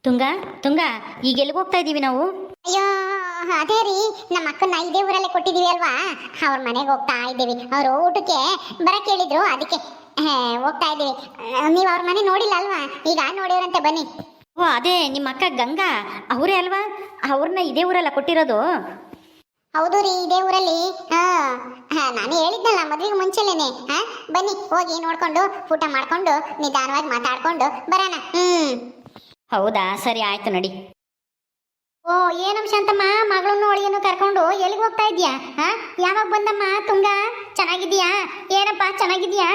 ತುಂಗ ತುಂಗ ಈಗ ಎಲ್ಲಿಗೆ ಹೋಗ್ತಾ ಇದ್ದೀವಿ ನಾವು? ಅಯ್ಯೋ ಅದೇ ರೀ, ನಮ್ಮ ಅಕ್ಕನ ಇದೇ ಊರಲ್ಲೇ ಕೊಟ್ಟಿದೀವಿ ಅಲ್ವಾ, ಅವ್ರ ಮನೆಗೆ ಹೋಗ್ತಾ ಇದ್ದೀವಿ. ಅವರು ಊಟಕ್ಕೆ ಬರಕ್ಕೆ ಹೇಳಿದ್ರು, ಅದಕ್ಕೆ ಹೋಗ್ತಾ ಇದ್ದೀವಿ. ನೀವು ಅವ್ರ ಮನೆ ನೋಡಿಲ್ಲ ಅಲ್ವಾ? ಈಗ ನೋಡಿವ್ರಂತೆ, ಬನ್ನಿ. ಓ ಅದೇ ನಿಮ್ಮ ಅಕ್ಕ ಗಂಗಾ ಅವರೇ ಅಲ್ವಾ? ಅವ್ರನ್ನ ಇದೇ ಊರಲ್ಲ ಕೊಟ್ಟಿರೋದು? ಹೌದು ರೀ, ಇದೇ ಊರಲ್ಲಿ. ನಾನು ಹೇಳಿದ್ನಲ್ಲ ಮದುವೆಗೆ ಮುಂಚೆಲೇನೆ. ಬನ್ನಿ ಹೋಗಿ ನೋಡ್ಕೊಂಡು ಊಟ ಮಾಡ್ಕೊಂಡು ನಿಧಾನವಾಗಿ ಮಾತಾಡ್ಕೊಂಡು ಬರೋಣ. ಹೌದಾ, ಸರಿ ಆಯ್ತು ನಡಿ. ಓ ಏನಮ್ಮ ಶಾಂತಮ್ಮ, ಮಗಳನ್ನು ಅಳಿಯನ್ನು ಕರ್ಕೊಂಡು ಎಲ್ಲಿಗೆ ಹೋಗ್ತಾ ಇದೀಯಾ? ಯಾವಾಗ ಬಂದಮ್ಮ ತುಂಗ? ಚೆನ್ನಾಗಿದೀಯಾ? ಏನಪ್ಪ ಚೆನ್ನಾಗಿದೀಯಾ?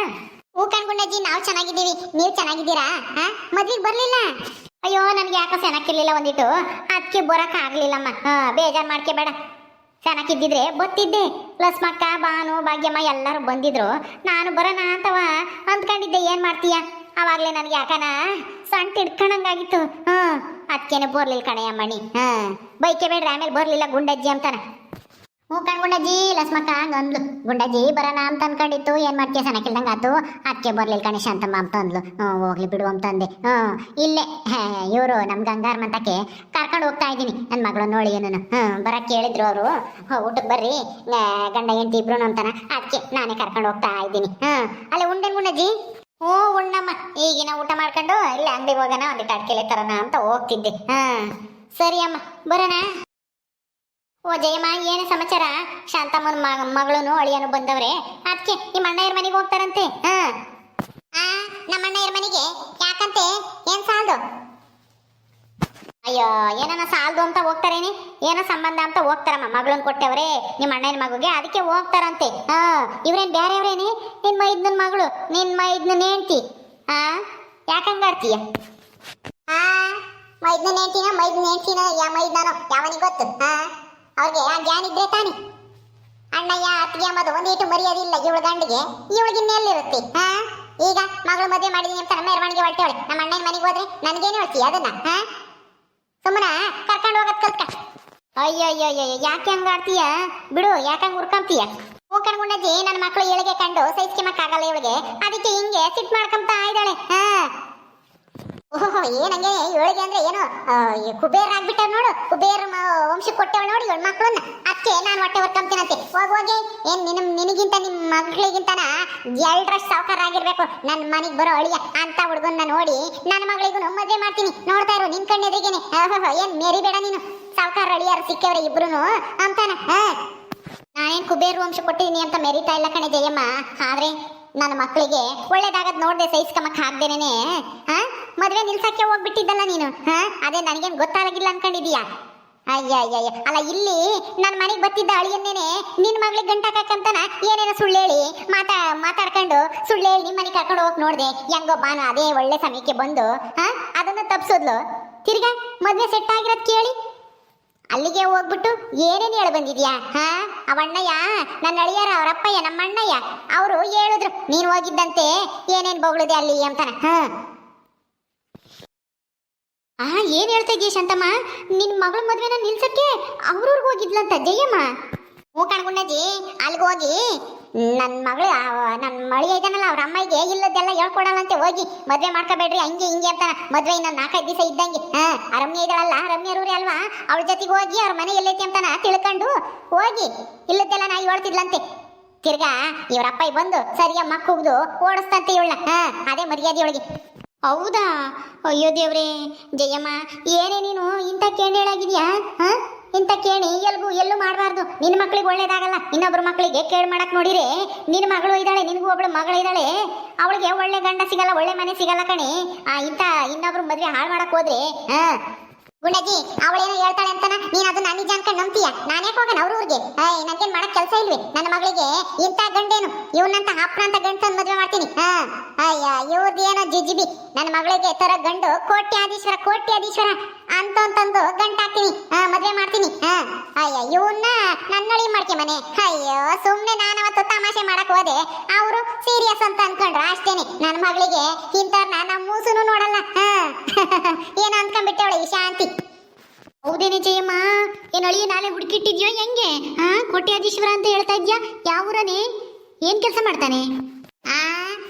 ಹೂ ಕಣ್ಗುಂಡಜ್ಜಿ, ನಾವು ಚೆನ್ನಾಗಿದ್ದೀವಿ. ನೀವು ಚೆನ್ನಾಗಿದ್ದೀರಾ? ಮದ್ವೆಗೆ ಬರ್ಲಿಲ್ಲ? ಅಯ್ಯೋ ನನ್ಗೆ ಯಾಕೋ ಚೆನ್ನಾಗಿರ್ಲಿಲ್ಲ ಒಂದಿಟ್ಟು, ಅದಕ್ಕೆ ಬರಕ್ ಆಗ್ಲಿಲ್ಲಮ್ಮ. ಬೇಜಾರು ಮಾಡ್ಕೋಬೇಡ. ಚೆನ್ನಾಗಿದ್ದಿದ್ರೆ ಬತ್ತಿದ್ದೆ. ಲಸ್ಮಕ್ಕ, ಬಾನು, ಭಾಗ್ಯಮ್ಮ ಎಲ್ಲರೂ ಬಂದಿದ್ರು. ನಾನು ಬರೋಣ ಅಂತವ ಅಂದ್ಕೊಂಡಿದ್ದೆ. ಏನ್ ಮಾಡ್ತೀಯ, ಅವಾಗ್ಲೇ ನನಗೆ ಯಾಕನ ಸಣ್ಣ ಹಿಡ್ಕೊಂಡಂಗಾಗಿತ್ತು. ಅದಕ್ಕೇನೆ ಬರ್ಲಿಲ್ಲ ಕಣಯ್ಯ ಮಣಿ. ಬೈಕೆ ಬೇಡ್ರಿ, ಆಮೇಲೆ ಬರ್ಲಿಲ್ಲ ಗುಂಡಜ್ಜಿ ಅಂತಾನ. ಹ್ಞೂ ಕಣ್ಗುಂಡಜ್ಜಿ, ಲಸ್ಮಕ್ಕ ಹಂಗಂದ್ಲು. ಗುಂಡಜ್ಜಿ ಬರೋಣ ಅಂತ ಅನ್ಕೊಂಡಿತ್ತು, ಏನ್ ಮಾಡ್ತೀಯ ಚೆನ್ನಾಗಿಲ್ದಂಗೆ ಆತು, ಅದಕ್ಕೆ ಬರ್ಲಿಲ್ಲ ಕಣೇಶ ಅಂತಮ್ಮ ಅಂತ ಅಂದ್ಲು. ಹೋಗ್ಲಿ ಬಿಡು ಅಂತಂದೆ. ಇಲ್ಲೇ ಇವರು ನಮ್ಮ ಗಂಗಾರ ಮಂತಕ್ಕೆ ಕರ್ಕೊಂಡು ಹೋಗ್ತಾ ಇದ್ದೀನಿ ನನ್ನ ಮಗಳು ನೋಡಿ. ಏನನು ಬರಕ್ಕೆ ಹೇಳಿದ್ರು ಅವರು, ಊಟಕ್ಕೆ ಬರ್ರಿ ಗಂಡ ಹೆಂಡತಿ ಇಬ್ರು ಅಂತಾನ. ಅದಕ್ಕೆ ನಾನೇ ಕರ್ಕೊಂಡು ಹೋಗ್ತಾ ಇದ್ದೀನಿ. ಅಲ್ಲೇ ಉಂಡೇನು ಗುಂಡಜ್ಜಿ? ಓ ಉಣ್ಣಮ್ಮ, ಈಗಿನ ಊಟ ಮಾಡ್ಕೊಂಡು ಇಲ್ಲ ಅಂಗಡಿಗೆ ಹೋಗೋಣ, ಒಂದಿಟ್ಟು ಅಡ್ಕೆಲೆ ತರೋಣ ಅಂತ ಹೋಗ್ತಿದ್ದೆ. ಸರಿ ಅಮ್ಮ, ಬರೋಣ. ಓ ಜಯಮ್ಮ, ಏನು ಸಮಾಚಾರ? ಶಾಂತಮ್ಮನ ಮಗಳನು ಅಳಿಯನು ಬಂದವ್ರೆ, ಅದಕ್ಕೆ ನಿಮ್ಮ ಅಣ್ಣಯ್ಯರ ಮನೆಗೆ ಹೋಗ್ತಾರಂತೆ. ನಮ್ಮ ಅಣ್ಣಯ್ಯರ ಮನೆಗೆ ಯಾಕಂತೆ? ಏನ್ ಸಾಲದು? ಅಯ್ಯೋ ಏನನ ಸಾಲದು ಅಂತ ಹೋಗ್ತಾರೇನೆ, ಏನೋ ಸಂಬಂಧ ಅಂತ ಹೋಗ್ತಾರಮ್ಮ. ಮಗಳನ್ನ ಕೊಟ್ಟವ್ರೆ ನಿಮ್ಮ ಅಣ್ಣನ ಮಗುಗೆ, ಅದಕ್ಕೆ ಹೋಗ್ತಾರಂತೆ. ಇವ್ರೇನ್ ಬೇರೆಯವ್ರೇನೆ? ನಿನ್ ಮೈದ್ನನ್ ಮಗಳು, ನಿನ್ ಮೈದ್ನನ್ ಹೆಂಡ್ತಿ. ಯಾಕಂಗಾಡ್ತೀಯ? ಮೈದ್ನನ್ ಹೆಂಡ್ತಿನ ಮೈದ್ನ ಹೆಂಡ್ತಿನ ಮೈದ್ನೋ ಯಾವನಿಗೆ ಗೊತ್ತು? ಅವ್ರಿಗೆ ಆ ಜ್ಞಾನ ಇದ್ರೆ ತಾನೆ. ಅಣ್ಣಯ್ಯ ಅತ್ತಿಗೆ ಅಂಬದು ಒಂದೇಟು ಮರ್ಯಾದಿಲ್ಲ ಇವಳ ಗಂಡಿಗೆ. ಇವಳಿಗಿನ್ನೆಲ್ಲಿರುತ್ತೆ? ಈಗ ಮಗಳು ಮದುವೆ ಮಾಡಿದೀನಿ ಅಂತ ನಮ್ಮ ಮೆರವಣಿಗೆ ಹೊರಟವಳೆ. ನಮ್ಮ ಅಣ್ಣನ ಮನೆಗೆ ಹೋದ್ರೆ ನನಗೇನು ಹೇಳ್ತೀಯ ಅದನ್ನ? ಸುಮ್ಮನ ಕರ್ಕೊಂಡು ಹೋಗತ್ ಕಲ್ಕ. ಅಯ್ಯೋ ಅಯ್ಯೋ ಅಯ್ಯೋ, ಯಾಕೆ ಹಂಗಾಡ್ತೀಯ? ಬಿಡು, ಯಾಕಂಗ್ ಉರ್ಕೊಂತೀಯ? ಹೂ ಕಣ್ಗುಂಡಜ್ಜಿ, ನನ್ನ ಮಕ್ಕಳು ಏಳಿಗೆ ಕಂಡು ಸಹಿಸ್ಕೊಂಬಕ್ಕಾಗಲ್ಲ ಇವಳಿಗೆ, ಅದಕ್ಕೆ ಹಿಂಗೆ ಸಿಟ್ ಮಾಡ್ಕೊಂತಾ ಇದ್ದಾಳೆ. ಓಹೋ ಏನಂಗೆ ಇವಳಿಗೆ ಅಂದ್ರೆ ಏನು ಕುಬೇರ ಆಗ್ಬಿಟ್ಟಾರ ನೋಡು. ಕುಬೇರ ವಂಶ ಕೊಟ್ಟವಳು ನೋಡಿ ಇವಳು ಮಕ್ಕಳನ್ನ. ಅದಕ್ಕೆ ನಾನು ಹೊಟ್ಟೆ ಹೊರ್ಕೊಂತೀನಂತೆ. ಹೋಗಿ ಏನ್ ನಿನಗಿಂತ ನಿಮ್ಮ ಮಗಳಿಗಿಂತನ 2 ಸಾವುಕಾರ ಆಗಿರ್ಬೇಕು ನನ್ನ ಮನೆಗೆ ಬರೋ ಅಳಿಯ ಅಂತ ಹುಡುಗನ್ನ ನೋಡಿ ನನ್ನ ಮಗಳಿಗೂ ಮದುವೆ ಮಾಡ್ತೀನಿ. ನೋಡ್ತಾ ಇರೋ ನಿನ್ ಕಣ್ಣೆದ್ರಿಗೇನೆ. ಏನ್ ಮೇರಿಬೇಡ ನೀನು, ಸಾವುಕಾರ ಅಳಿಯಾರು ಸಿಕ್ಕವ್ರೆ ಇಬ್ರು ಅಂತಾನ. ನಾನೇನ್ ಕುಬೇರ ವಂಶ ಕೊಟ್ಟಿದೀನಿ ಅಂತ ಮೆರಿತಾ ಇಲ್ಲ ಕಣೆ ಜಯಮ್ಮ. ಆದ್ರೆ ನನ್ನ ಮಕ್ಕಳಿಗೆ ಒಳ್ಳೇದಾಗದ್ ನೋಡ್ದೆ ಸಹಿಸ್ಕಮಕ್ ಹಾಕ್ದೇನೆ ಮದ್ವೆ ನಿಲ್ಸಕ್ಕೆ ಹೋಗ್ಬಿಟ್ಟಿದ್ದಲ್ಲ ನೀನು. ಅದೇ ನನಗೇನು ಗೊತ್ತಾಗಿಲ್ಲ ಅನ್ಕೊಂಡಿದೀಯಾ? ಅಯ್ಯ ಅಲ್ಲ, ಇಲ್ಲಿ ನನ್ನ ಮನೆಗೆ ಬತ್ತಿದ್ದ ಅಳಿಯನ್ನೇನೆ ನಿನ್ನ ಮಗಳಿಗೆ ಗಂಟಾಕಂತಾನ ಏನೇನೋ ಸುಳ್ಳು ಹೇಳಿ ಮಾತಾಡ್ಕೊಂಡು ಸುಳ್ಳು ಹೇಳಿ ನಿಮ್ಮ ಮನೆಗೆ ಕರ್ಕೊಂಡು ಹೋಗಿ ನೋಡ್ದೆ. ಹೆಂಗೋ ಬಾನು ಅದೇ ಒಳ್ಳೆ ಸಮಯಕ್ಕೆ ಬಂದು ಅದನ್ನು ತಪ್ಸೋದ್ಲು. ತಿರ್ಗಾ ಮದ್ವೆ ಸೆಟ್ ಆಗಿರೋದ್ ಕೇಳಿ ಅಲ್ಲಿಗೆ ಹೋಗ್ಬಿಟ್ಟು ಏನೇನು ಹೇಳಿ ಬಂದಿದ್ಯಾ? ಅವಣ್ಣಯ್ಯ ನನ್ನ ಅಳಿಯಾರ ಅವರಪ್ಪಯ್ಯ ನಮ್ಮ ಅಣ್ಣಯ್ಯ ಅವರು ಹೇಳಿದ್ರು ನೀನು ಹೋಗಿದ್ದಂತೆ ಏನೇನ್ ಬೊಗಳಿದೆ ಅಲ್ಲಿ ಅಂತಾನ. ಏನ್ ಹೇಳ್ತಾ ಇದೀಯ ಶಾಂತಮ್ಮ? ನಿನ್ ಮಗಳ ಮದ್ವೆನ ನಿಲ್ಸಕ್ಕೆ ಅವ್ರವ್ರಿಗೆ ಹೋಗಿದ್ಲಂತ ಜಯಮ್ಮ? ಹೂ ಕಣ್ಗುಂಡಜ್ಜಿ, ಅಲ್ಲಿಗೆ ಹೋಗಿ ನನ್ನ ಮಗಳು ನನ್ನ ಮಳಿಗೆ ಇದ್ದಾನಲ್ಲ ಅವ್ರ ಅಮ್ಮಗೆ ಇಲ್ಲದೆಲ್ಲ ಹೇಳ್ಕೊಡಲ್ಲಂತೆ. ಹೋಗಿ ಮದ್ವೆ ಮಾಡ್ಕೋಬೇಡ್ರಿ ಹಂಗೆ ಹಿಂಗೆ ಅಂತ. ಮದ್ವೆ ಇನ್ನೊಂದು 4-5 ದಿವಸ ಇದ್ದಂಗೆ. ರಮ್ಯ ಇದ್ದಾಳಲ್ಲ, ರಮ್ಯ ರೂರಿ ಅಲ್ವಾ, ಅವಳ ಜೊತೆಗೆ ಹೋಗಿ ಅವ್ರ ಮನೆ ಎಲ್ಲೈತಿ ಅಂತಾನ ತಿಳ್ಕೊಂಡು ಹೋಗಿ ಇಲ್ಲದೆಲ್ಲ ನಾ ಹೇಳ್ತಿದ್ಲಂತೆ. ತಿರ್ಗಾ ಇವ್ರಪ್ಪ ಬಂದು ಸರಿಯ ಮಕ್ಕುಗ್ದು ಓಡಿಸ್ತಂತೆ ಇವಳನ್ನ. ಅದೇ ಮರ್ಯಾದೆ ಒಳಗೆ. ಹೌದಾ? ಅಯ್ಯೋ ದೇವ್ರೇ ಜಯಮ್ಮ, ಏನೇ ನೀನು ಇಂಥ ಕೇಳಾಗಿದ್ಯಾ? ಇಂಥ ಕೇಣಿ ಎಲ್ಲೂ ಮಾಡಬಾರ್ದು. ನಿನ್ನ ಮಕ್ಳಿಗೆ ಒಳ್ಳೇದಾಗಲ್ಲ. ಇನ್ನೊಬ್ರ ಮಕ್ಕಳಿಗೆ ಕೇಳು ಮಾಡಕ್ ನೋಡಿರೆ ನಿನ್ನ ಮಗಳು ಇದ್ದಾಳೆ, ನಿನಗೂ ಒಬ್ಳು ಮಗಳು ಇದ್ದಾಳೆ, ಅವಳಿಗೆ ಒಳ್ಳೆ ಗಂಡ ಸಿಗಲ್ಲ, ಒಳ್ಳೆ ಮನೆ ಸಿಗಲ್ಲ ಕಣೆ. ಇಂಥ ಇನ್ನೊಬ್ರು ಮದ್ವೆ ಹಾಳು ಮಾಡಕ್ ಹೋದ್ರೆ ಗುಂಡಜ್ಜಿ ಅವಳೇನೋ ಹೇಳ್ತಾಳೆ ಅಂತಾನ ನೀನ್ ಅದನ್ನ ನಿಜ ಅನ್ಕೊಂಡು ನಂಬ್ತೀಯ? ನಾನೇ ಹೋಗೋಣ ಅವ್ರ ಊರಿಗೆ. ನನ್ಗೇನ್ ಮಾಡಕ್ ಕೆಲಸ ಇಲ್ವೇ? ನನ್ನ ಮಗಳಿಗೆ ಇಂಥ ಗಂಡೇನು ಇವನಂತ ಹಪ್ನ ಅಂತ ಗಂಡ ಮದ್ವೆ ಮಾಡ್ತೀನಿ. ಇವ್ರದ್ದೇನೋ ಜಿಜಿಬಿ. ನನ್ನ ಮಗಳಿಗೆ ತರ ಗಂಡು ಕೋಟ್ಯಾಧೀಶ್ವರ ಅಂತಂದು ಗಂಟ ಹಾಕ್ತೀನಿ, ಮದ್ವೆ ಮಾಡ್ತೀನಿ. ಇವನ್ನ ನನ್ನಳಿ ಮಾಡ್ಕೆ ಮನೆ. ಅಯ್ಯೋ ಸುಮ್ನೆ ನಾನು ಅವತ್ತು ತಮಾಷೆ ಮಾಡಕ್ ಹೋದೆ, ಅವರು ಸೀರಿಯಸ್ ಅಂತ ಅನ್ಕೊಂಡ್ರ ಅಷ್ಟೇನೆ. ನನ್ನ ಮಗಳಿಗೆ ಇಂಥವ್ರನ್ನ ನಮ್ಮ ಮೂಸುನು ನೋಡಲ್ಲ. ಏನೋ ಅನ್ಕೊಂಡ್ಬಿಟ್ಟವಳೆ ಈ ಶಾಂತಿ. ಹೌದೇನೆ ಜಯಮ್ಮ, ಏನು ಅಳಿಯ ನಾಳೆ ಹುಡುಕಿಟ್ಟಿದ್ಯೋ ಹೆಂಗೆ? ಕೋಟ್ಯಾಧೀಶ್ವರ ಅಂತ ಹೇಳ್ತಾ ಇದ್ಯಾ? ಯಾವ ಊರನೇ? ಏನ್ ಕೆಲಸ ಮಾಡ್ತಾನೆ?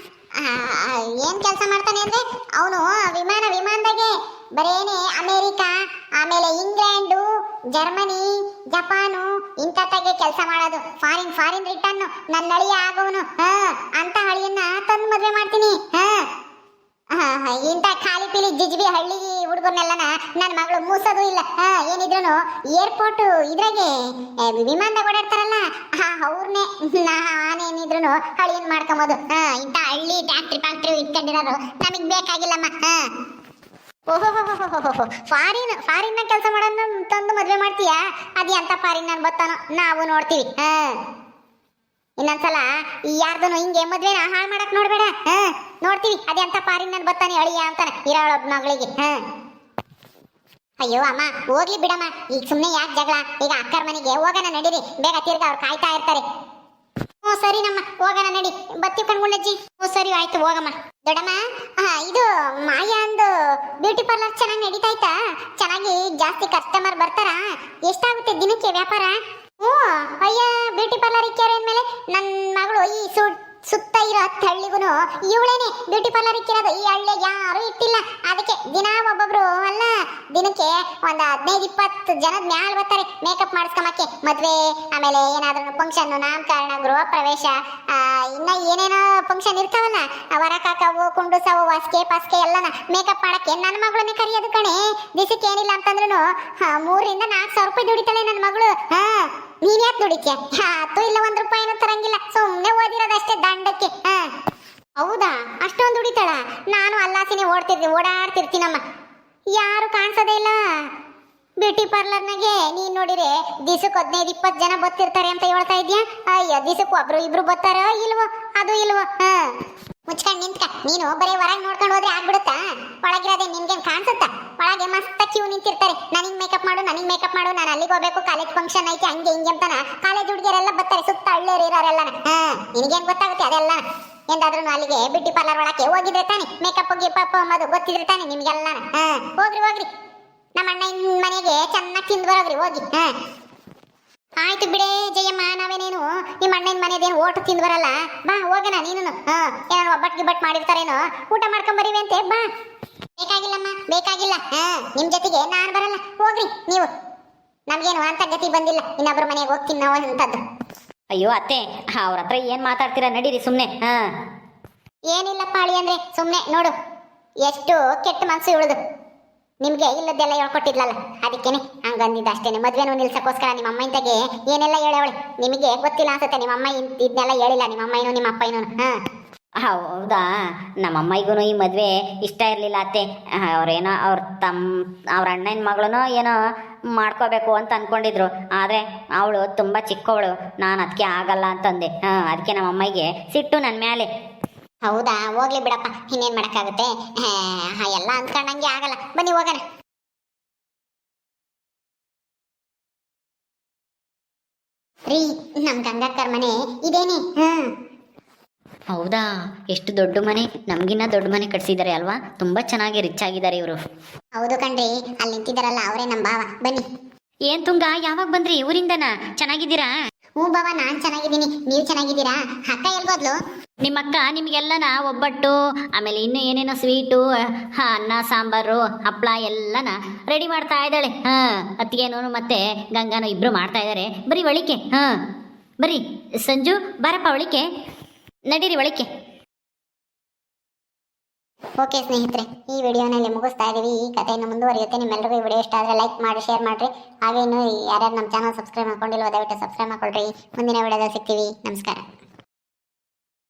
ಏನ್ ಕೆಲಸ ಮಾಡ್ತಾನೆ ಅಂದ್ರೆ ಅವನು ವಿಮಾನದಾಗೆ ಬರೇನೆ ಅಮೇರಿಕಾ, ಆಮೇಲೆ ಇಂಗ್ಲೆಂಡು, ಜರ್ಮನಿ, ಜಪಾನು ಇಂಥತ್ತಾಗೆ ಕೆಲಸ ಮಾಡೋದು. ಫಾರಿನ್ ರಿಟರ್ನ್ ನನ್ನ ಅಳಿಯ ಆಗೋನು. ಅಂತ ಹಳಿಯನ್ನ ತಂದು ಮದ್ವೆ ಮಾಡ್ತೀನಿ. ಇಂಥ ಖಾಲಿ ಪೀಲಿ ಜಿಜ್ಬಿ ಹಳ್ಳಿ ಹುಡುಗರ್ನೆಲ್ಲನ ನನ್ನ ಮಗಳು ಮೂಸೋದು ಇಲ್ಲ. ಏನಿದ್ರು ಏರ್ಪೋರ್ಟ್ ಇದ್ರಾಗೆ ವಿಮಾನದಾಗ ಓಡಾಡ್ತಾರಲ್ಲ ಅವ್ರನ್ನೇ ನಾನೇನಿದ್ರು ಹಳಿಯನ್ ಮಾಡ್ಕೊಂಬೋದು. ಇಂಥ ಹಳ್ಳಿ ಫ್ಯಾಕ್ಟ್ರಿ ಇಟ್ಕೊಂಡಿರೋರು ನಮಗ್ ಬೇಕಾಗಿಲ್ಲಮ್ಮ. ಓಹೋ ಫಾರಿನ್ ಕೆಲಸ ಮಾಡೋಣ ತಂದು ಮದ್ವೆ ಮಾಡ್ತೀಯಾ? ಅದ್ ಎಂತ ಫಾರಿನ್ ನಾನು ಬತ್ತಾನೋ ನಾವು ನೋಡ್ತೀವಿ. ಇನ್ನೊಂದ್ಸಲ ಯಾರ್ದನು ಹಿಂಗೆ ಮದ್ವೆನ ಹಾಳು ಮಾಡಕ್ ನೋಡ್ಬೇಡ. ನೋಡ್ತೀವಿ ಅದೆಂತ ಫಾರಿನ್ ನಾನು ಬತ್ತಾನೆ ಅಳಿಯ ಅಂತಾನೆ ಇರೋಳೊಬ್ಬ ಮಗಳಿಗೆ. ಅಯ್ಯೋ ಅಮ್ಮ ಹೋಗ್ಲಿ ಬಿಡಮ್ಮ, ಈಗ ಸುಮ್ನೆ ಯಾಕೆ ಜಗಳ? ಈಗ ಅಕ್ಕರ ಮನೆಗೆ ಹೋಗೋಣ ನಡೀರಿ, ಬೇಗ ತಿರ್ಗ ಅವ್ರು ಕಾಯ್ತಾ ಇರ್ತಾರೆ. ಹ್ಞೂ ಸರಿ ನಮ್ಮ ಹೋಗೋಣ ನಡಿ, ಬತ್ತೀವಿ ಕಣ್ಗುಂಡಜ್ಜಿ. ಹ್ಞೂ ಸರಿ ಆಯ್ತು ಹೋಗಮ್ಮ. ದೊಡ್ಡಮ್ಮ ಇದು ಮಾಯಾ ಅಂದು ಬ್ಯೂಟಿ ಪಾರ್ಲರ್ ಚೆನ್ನಾಗಿ ನಡೀತಾಯ್ತಾ? ಚೆನ್ನಾಗಿ ಜಾಸ್ತಿ ಕಸ್ಟಮರ್ ಬರ್ತಾರ? ಎಷ್ಟಾಗುತ್ತೆ ದಿನಕ್ಕೆ ವ್ಯಾಪಾರ? ಹ್ಞೂ ಅಯ್ಯ ಬ್ಯೂಟಿ ಪಾರ್ಲರ್ ಇಕ್ಕ್ಯಾರ ಅಂದ್ಮೇಲೆ ನನ್ನ ಮಗಳು ಈ ಸುತ್ತ ಇರೋ ಹಳ್ಳಿಗೂ ಇವಳೇನೆ ಬ್ಯೂಟಿ ಪಾರ್ಲರ್ ಇಕ್ಕಿರೋದು. ಈ ಹಳ್ಳಿಗೆ ಯಾರು ಇಟ್ಟಿಲ್ಲ. ಅದಕ್ಕೆ ದಿನ ಒಬ್ಬೊಬ್ರು ಅಲ್ಲ ದಿನಕ್ಕೆ ಒಂದು 15-20 ಜನದ ಮ್ಯಾಲ ಬರ್ತಾರೆ ಮೇಕಪ್ ಮಾಡಿಸ್ಕೊಂಬಕ್ಕೆ. ಮದ್ವೆ, ಆಮೇಲೆ ಏನಾದ್ರೂ ಫಂಕ್ಷನ್, ನಾಮಕರಣ, ಗೃಹ ಪ್ರವೇಶ, ಇನ್ನ ಏನೇನೋ ಫಂಕ್ಷನ್ ಇರ್ತಾವಲ್ಲ, ವರಕಾಕವು, ಕುಂಡುಸವು, ವಾಸ್ಕೆ ಪಾಸ್ಕೆ ಎಲ್ಲನ ಮೇಕಪ್ ಮಾಡಕ್ಕೆ ನನ್ನ ಮಗಳನ್ನೇ ಕರಿಯೋದು ಕಣೆ. ದಿಸಕ್ಕೆ ಏನಿಲ್ಲ ಅಂತಂದ್ರೂ 3,000-4,000 ರೂಪಾಯಿ ದುಡಿತಾಳೆ ನನ್ನ ಮಗಳು. ನೀನ್ ಯಾಕೆ ದುಡಿತ್ಯ? ಅದು ಇಲ್ಲ 1 ರೂಪಾಯಿನೂ ತರಂಗಿಲ್ಲ, ಸುಮ್ಮನೆ ಓದಿರೋದಷ್ಟೇ ದಂಡಕ್ಕೆ. ಹೌದಾ ಅಷ್ಟೊಂದು ದುಡಿತಾಳ? ನಾನು ಅಲ್ಲಾಸಿನೇ ಓಡಾಡ್ತಿರ್ತೀನಮ್ಮ, ಯಾರು ಕಾಣಿಸೋದೇ ಇಲ್ಲ ಬ್ಯೂಟಿ ಪಾರ್ಲರ್ನಾಗೆ. ನೀನ್ ನೋಡಿರೆ ದಿಸಕ್ಕೆ 15-20 ಜನ ಬತ್ತಿರ್ತಾರೆ ಅಂತ ಹೇಳ್ತಾ ಇದ್ಯಾ? ಅಯ್ಯೋ ದಿಸಕ್ಕೆ 1-2 ಬರ್ತಾರೋ ಇಲ್ವೋ? ಅದು ಇಲ್ವೋ? ಮುಚ್ಕೊಂಡು ನಿಂತ್ಕ. ನೀನು ಬರೀ ಹೊರಗೆ ನೋಡ್ಕೊಂಡು ಹೋದ್ರೆ ಆಗ್ಬಿಡುತ್ತಾ? ಒಳಗಿರೋದೇ ನಿನ್ಗೇನ್ ಕಾಣಿಸುತ್ತಾ? ಒಳಗೆ ಮಸ್ತ ಕ್ಯೂ ನಿಂತಿರ್ತಾರೆ, ನನಗೆ ಮೇಕಪ್ ಮಾಡು ನಾನು ಅಲ್ಲಿಗೆ ಹೋಗ್ಬೇಕು, ಕಾಲೇಜ್ ಫಂಕ್ಷನ್ ಐತೆ ಹಂಗೆ ಹಿಂಗೆ ಅಂತಾನ ಕಾಲೇಜ್ ಹುಡುಗಿಯರೆಲ್ಲ ಬರ್ತಾರೆ, ಸುತ್ತ ಹಳ್ಳಿಯರು ಇರೋರೆಲ್ಲ. ನಿನಗೇನ್ ಗೊತ್ತಾಗುತ್ತೆ ಅದೆಲ್ಲ? ಎಂದಾದ್ರೂ ಅಲ್ಲಿಗೆ ಬ್ಯೂಟಿ ಪಾರ್ಲರ್ ಒಳಕ್ಕೆ ಹೋಗಿದ್ರೆ ತಾನೆ ಮೇಕಪ್ ಗಿಪ್ಪಪ್ ಅನ್ನೋದು ಗೊತ್ತಿದ್ರೆ ತಾನೆ ನಿಮ್ಗೆಲ್ಲ. ಹೋಗ್ರಿ ನಮ್ಮ ಅಣ್ಣ ಮನೆಗೆ ಚೆನ್ನಾಗಿ ತಿಂದು ಬರೋಗ್ರಿ ಹೋಗಿ. ಆಯ್ತು ಬಿಡೇ ಜಯಮ್ಮ, ನಾವೇನೇನು ನಿಮ್ಮ ಅಣ್ಣನ ಮನೆದೇನು ಓಟು ತಿಂದು ಬರಲ್ಲ. ಬಾ ಹೋಗೋಣ ನೀನು. ಏನಾರು ಒಬ್ಬಟ್ಟು ಗಿಬ್ಬಟ್ಟು ಮಾಡಿರ್ತಾರೇನೋ, ಊಟ ಮಾಡ್ಕೊಂಡ್ ಬರೀವಿ ಅಂತೆ. ಬಾ. ಬೇಕಾಗಿಲ್ಲಮ್ಮ ಬೇಕಾಗಿಲ್ಲ, ನಿಮ್ ಜೊತೆಗೆ ನಾನು ಬರಲ್ಲ, ಹೋಗ್ರಿ ನೀವು. ನಮ್ಗೇನು ಅಂತ ಗತಿ ಬಂದಿಲ್ಲ ಇನ್ನೊಬ್ರ ಮನೆಗೆ ಹೋಗ್ತೀನಿ ನಾವು ಅಂತದ್ದು. ಅಯ್ಯೋ ಅತ್ತೆ, ಅವ್ರ ಹತ್ರ ಏನ್ ಮಾತಾಡ್ತೀರಾ? ನಡೀರಿ ಸುಮ್ನೆ. ಏನಿಲ್ಲಪ್ಪ ಅಳಿ ಅಂದ್ರೆ ಸುಮ್ನೆ ನೋಡು ಎಷ್ಟು ಕೆಟ್ಟ ಮನ್ಸು ಇವಳದು. ನಿಮ್ಗೆ ಇಲ್ಲದೆಲ್ಲ ಹೇಳ್ಕೊಟ್ಟಿದ್ಲಲ್ಲ, ಅದಕ್ಕೇನೆ ಹಂಗಂದಿದ್ದ ಅಷ್ಟೇನೆ. ಮದ್ವೆನೂ ನಿಲ್ಸಕ್ಕೋಸ್ಕರ ನಿಮ್ಮ ಅಮ್ಮಂತಾಗೆ ಏನೆಲ್ಲ ಹೇಳವಳೆ. ನಿಮಗೆ ಗೊತ್ತಿಲ್ಲ ಅನ್ಸುತ್ತೆ, ನಿಮ್ಮ ಅಮ್ಮ ಇದನ್ನೆಲ್ಲ ಹೇಳಿಲ್ಲ, ನಿಮ್ಮ ಅಮ್ಮನೂ ನಿಮ್ಮ ಅಪ್ಪನೂ. ಹೌದಾ? ನಮ್ಮಮ್ಮಗೂ ಈ ಮದುವೆ ಇಷ್ಟ ಇರಲಿಲ್ಲ ಅತ್ತೆ. ಅವ್ರೇನೋ ಅವ್ರ ಅಣ್ಣನ ಮಗಳನ್ನೋ ಏನೋ ಮಾಡ್ಕೋಬೇಕು ಅಂತ ಅಂದ್ಕೊಂಡಿದ್ರು. ಆದರೆ ಅವಳು ತುಂಬ ಚಿಕ್ಕವಳು, ನಾನು ಅದಕ್ಕೆ ಆಗಲ್ಲ ಅಂತಂದೆ. ಅದಕ್ಕೆ ನಮ್ಮಮ್ಮಗೆ ಸಿಟ್ಟು ನನ್ನ ಮೇಲೆ. ಹೌದಾ? ಹೋಗ್ಲಿ ಬಿಡಪ್ಪ, ಇನ್ನೇನು ಮಾಡೋಕ್ಕಾಗುತ್ತೆ. ಎಲ್ಲ ಅಂದ್ಕೊಂಡಂಗೆ ಆಗಲ್ಲ. ಬನ್ನಿ ಹೋಗೋಣ. ರೀ ನಮ್ಮ ಗಂಗಕ್ಕರ ಮನೆ ಇದೇನೆ. ಹೌದಾ? ಎಷ್ಟು ದೊಡ್ಡ ಮನೆ, ನಮಗಿನ್ನ ದೊಡ್ಡ ಮನೆ ಕಟ್ಸಿದ್ದಾರೆ ಅಲ್ವಾ? ತುಂಬ ಚೆನ್ನಾಗಿ ರಿಚ್ ಆಗಿದ್ದಾರೆ ಇವರು. ಹೌದು ಕಣ್ರಿ, ಅಲ್ಲಿ ನಿಂತಿದ್ದಾರಲ್ಲ ಅವರೇ ನಮ್ಮ ಭಾವ. ಬನ್ನಿ. ಏನ್ ತುಂಗ, ಯಾವಾಗ ಬಂದ್ರಿ ಊರಿಂದನಾ? ಚೆನ್ನಾಗಿದ್ದೀರಾ? ಹ್ಞೂ ಭಾವ, ನಾನು ಚೆನ್ನಾಗಿದ್ದೀನಿ, ನೀವು ಚೆನ್ನಾಗಿದ್ದೀರಾ? ಅಕ್ಕ ಎಲ್ಗೋದ್ಲು? ನಿಮ್ಮ ಅಕ್ಕ ನಿಮಗೆಲ್ಲನ ಒಬ್ಬಟ್ಟು, ಆಮೇಲೆ ಇನ್ನೂ ಏನೇನೋ ಸ್ವೀಟು, ಅನ್ನ ಸಾಂಬಾರು ಹಪ್ಪಳ ಎಲ್ಲನ ರೆಡಿ ಮಾಡ್ತಾ ಇದ್ದಾಳೆ. ಅತ್ತಿಗೆನೂ ಮತ್ತೆ ಗಂಗಾನು ಇಬ್ರು ಮಾಡ್ತಾ ಇದ್ದಾರೆ. ಬರೀ ಒಳಿಕೆ. ಬರೀ ಸಂಜು ಬಾರಪ್ಪ ಒಳಿಕೆ, ನಡೀರಿ ಒಳಿಕೆ. ಓಕೆ ಸ್ನೇಹಿತರೆ, ಈ ವಿಡಿಯೋನಲ್ಲಿ ಮುಗಿಸ್ತಾ ಇದ್ದೀವಿ. ಈ ಕಥೆಯನ್ನು ಮುಂದುವರಿಯುತ್ತೆ. ನಿಮ್ಮೆಲ್ಲರಿಗೂ ಈ ವಿಡಿಯೋ ಇಷ್ಟ ಆದರೆ ಲೈಕ್ ಮಾಡಿ, ಶೇರ್ ಮಾಡಿರಿ. ಹಾಗೆ ಇನ್ನು ಯಾರ್ಯಾರು ನಮ್ಮ ಚಾನಲ್ ಸಬ್ಸ್ಕ್ರೈಬ್ ಮಾಡ್ಕೊಂಡಿಲ್ವೋ ದಯವಿಟ್ಟು ಸಬ್ಸ್ಕ್ರೈಬ್ ಮಾಡ್ಕೊಳ್ರಿ. ಮುಂದಿನ ವಿಡಿಯೋದಲ್ಲಿ ಸಿಗ್ತೀವಿ. ನಮಸ್ಕಾರ.